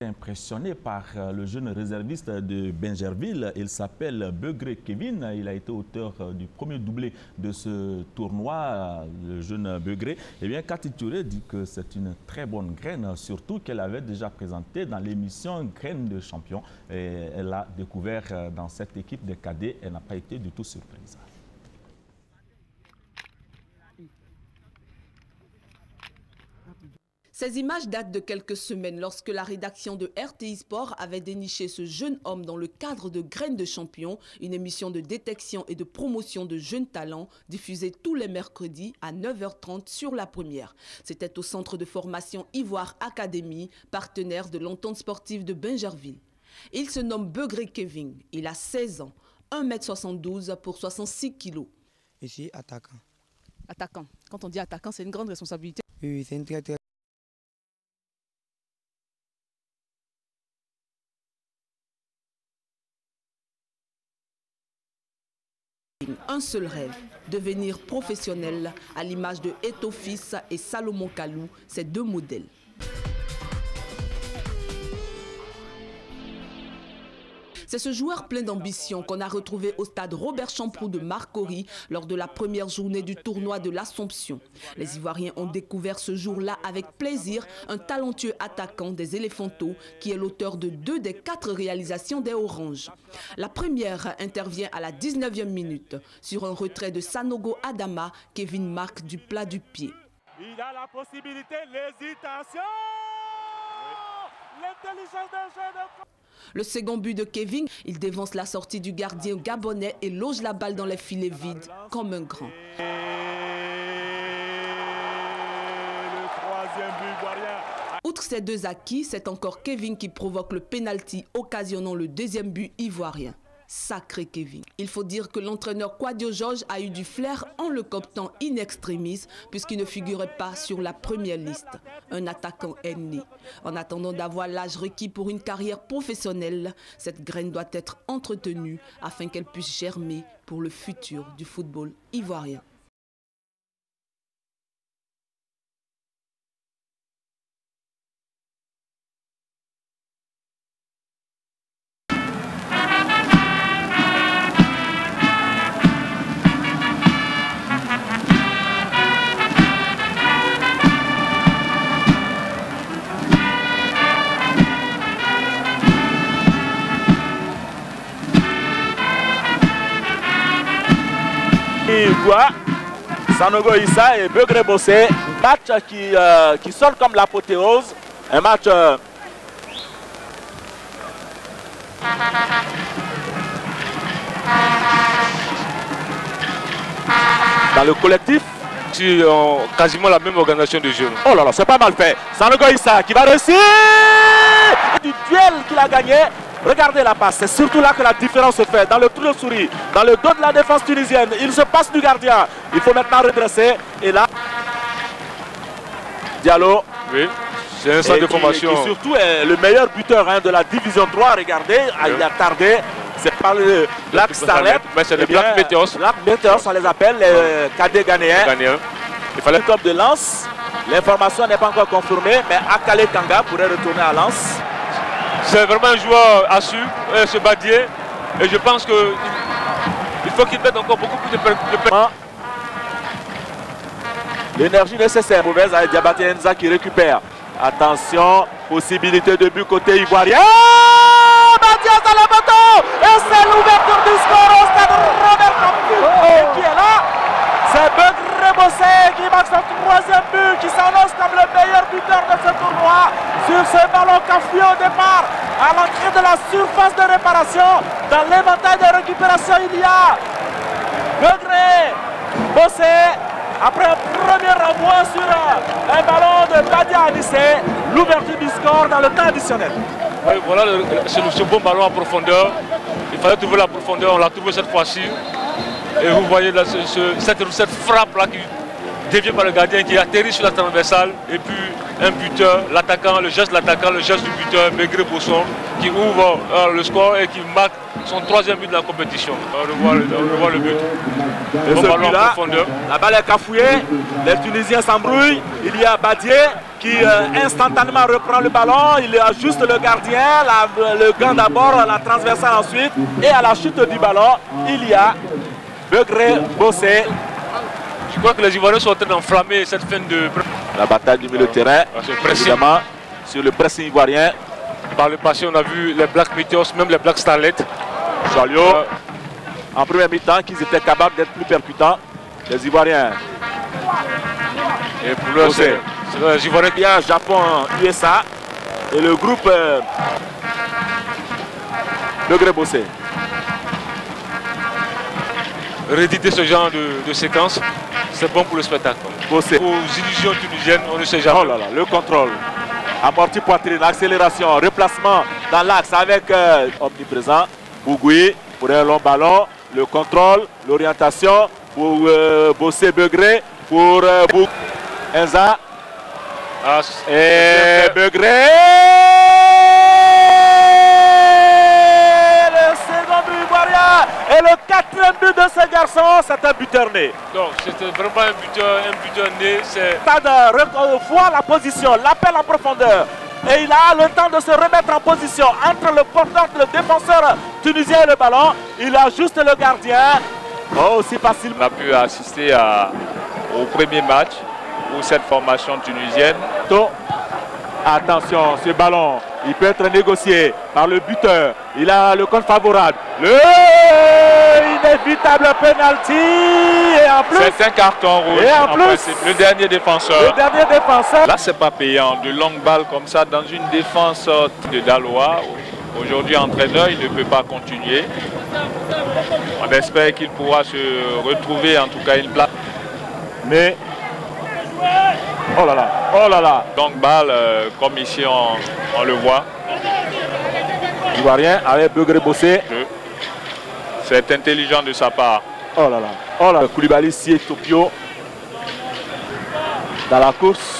Impressionné par le jeune réserviste de Bingerville, il s'appelle Begré Kevin. Il a été auteur du premier doublé de ce tournoi. Le jeune Begré, Katituré dit que c'est une très bonne graine, surtout qu'elle avait déjà présenté dans l'émission Graines de champion. Et elle l'a découvert dans cette équipe de cadets. Elle n'a pas été du tout surprise. Ces images datent de quelques semaines lorsque la rédaction de RTI Sport avait déniché ce jeune homme dans le cadre de Graines de champion, une émission de détection et de promotion de jeunes talents diffusée tous les mercredis à 9h30 sur la première. C'était au centre de formation Ivoire Academy, partenaire de l'entente sportive de Bingerville. Il se nomme Begré Kevin, il a 16 ans, 1m72 pour 66 kg. Je suis attaquant. Attaquant. Quand on dit attaquant, c'est une grande responsabilité. Oui, c'est une très Un seul rêve, devenir professionnel à l'image de Eto Fils et Salomon Kalou, ces deux modèles. C'est ce joueur plein d'ambition qu'on a retrouvé au stade Robert Champroux de Marcory lors de la première journée du tournoi de l'Assomption. Les Ivoiriens ont découvert ce jour-là avec plaisir un talentueux attaquant des Éléphanteaux qui est l'auteur de 2 des 4 réalisations des Oranges. La première intervient à la 19e minute. Sur un retrait de Sanogo Adama, Kevin marque du plat du pied. Il a la possibilité, l'hésitation, l'intelligence d'un jeune. Le second but de Kevin, il dévance la sortie du gardien gabonais et loge la balle dans les filets vides comme un grand. Et le troisième but ivoirien. Outre ces 2 acquis, c'est encore Kevin qui provoque le pénalty, occasionnant le 2e but ivoirien. Sacré Kevin. Il faut dire que l'entraîneur Kwadio Georges a eu du flair en le cooptant in extremis puisqu'il ne figurait pas sur la première liste. Un attaquant est né. En attendant d'avoir l'âge requis pour une carrière professionnelle, cette graine doit être entretenue afin qu'elle puisse germer pour le futur du football ivoirien. Sanogo Issa et Begré Bossé, match qui sonne comme l'apothéose, un match dans le collectif. Quasiment la même organisation de jeu. Oh là là, c'est pas mal fait. Sanogo Issa qui va réussir du duel qu'il a gagné. Regardez la passe, c'est surtout là que la différence se fait. Dans le trou de souris, dans le dos de la défense tunisienne, il se passe du gardien. Il faut maintenant redresser. Et là, Diallo. Oui, c'est un centre de formation. Qui surtout est le meilleur buteur de la division 3. Regardez, oui. Il a tardé. C'est par le Black Starlet. Mais c'est le Black Meteors. Black Meteors, on les appelle les cadets ghanéens. Il fallait le top de Lens. L'information n'est pas encore confirmée, mais Akale Kanga pourrait retourner à Lens. C'est vraiment un joueur assuré, ce Badier. Et je pense qu'il faut qu'il mette encore beaucoup plus de l'énergie nécessaire. Mauvaise avec Diabaté Enza qui récupère. Attention, possibilité de but côté ivoirien. Mathias à la bateau. Et c'est l'ouverture du score au stade Robert Champroux. Et qui est là? C'est Begré Bossé qui marque son 3e but, qui s'annonce comme le meilleur buteur de ce tournoi. Sur ce ballon cafouillé au départ, à l'entrée de la surface de réparation, dans l'éventail de récupération, il y a Begré Bossé. Après un premier renvoi sur un ballon de Badia Anissé, l'ouverture du score dans le temps additionnel. Oui, voilà ce bon ballon en profondeur. Il fallait trouver la profondeur, on l'a trouvé cette fois-ci. Et vous voyez là, cette frappe-là qui déviée par le gardien, qui atterrit sur la transversale. Et puis un buteur, l'attaquant, le geste de l'attaquant, le geste du buteur, Begré Bosson, qui ouvre le score et qui marque son troisième but de la compétition. On revoit le but. Et ce but-là, la balle est cafouillée, les Tunisiens s'embrouillent, il y a Badié qui instantanément reprend le ballon, il ajuste le gardien, le gant d'abord, la transversale ensuite, et à la chute du ballon, il y a Begré Bossé. Je crois que les Ivoiriens sont en train d'enflammer cette fin de... La bataille du milieu de terrain, évidemment, sur le pressing ivoirien. Par le passé, on a vu les Black Meteors, même les Black Starlets. Jalio, en première mi-temps, qu'ils étaient capables d'être plus percutants, les Ivoiriens. Et pour l'heure, c'est les Ivoiriens qui a Japon, USA et le groupe Begré Bossé. Rééditer ce genre de séquence, c'est bon pour le spectacle. Bossé. Aux illusions tunisiennes, on ne sait jamais. Oh là là, le contrôle. Amorti poitrine, accélération, replacement dans l'axe avec omniprésent. Bougoui pour un long ballon. Le contrôle, l'orientation pour Bossé Begré. Pour Enza. Et Begré. Le second but ivoirien. Et le quatrième but de ce garçon, c'est un buteur né. Donc c'était vraiment un buteur né. Voit la position, l'appel en profondeur. Et il a le temps de se remettre en position entre le porteur, le défenseur tunisien et le ballon. Il ajuste le gardien. Oh, aussi facile. On a pu assister au premier match pour cette formation tunisienne. Attention, ce ballon, il peut être négocié par le buteur. Il a le compte favorable. Le inévitable penalty. Et en plus, c'est un carton rouge. Et en plus, principe, le dernier défenseur. Le dernier défenseur. Là, c'est pas payant. De longues balles comme ça dans une défense de Daloa. Aujourd'hui, entraîneur, il ne peut pas continuer. On espère qu'il pourra se retrouver en tout cas une place. Mais oh là là, oh là là. Donc balle, comme ici on le voit. Ivoirien avec Begré Bossé. C'est intelligent de sa part. Oh là là, oh là là. Koulibaly, Sié, Topio dans la course.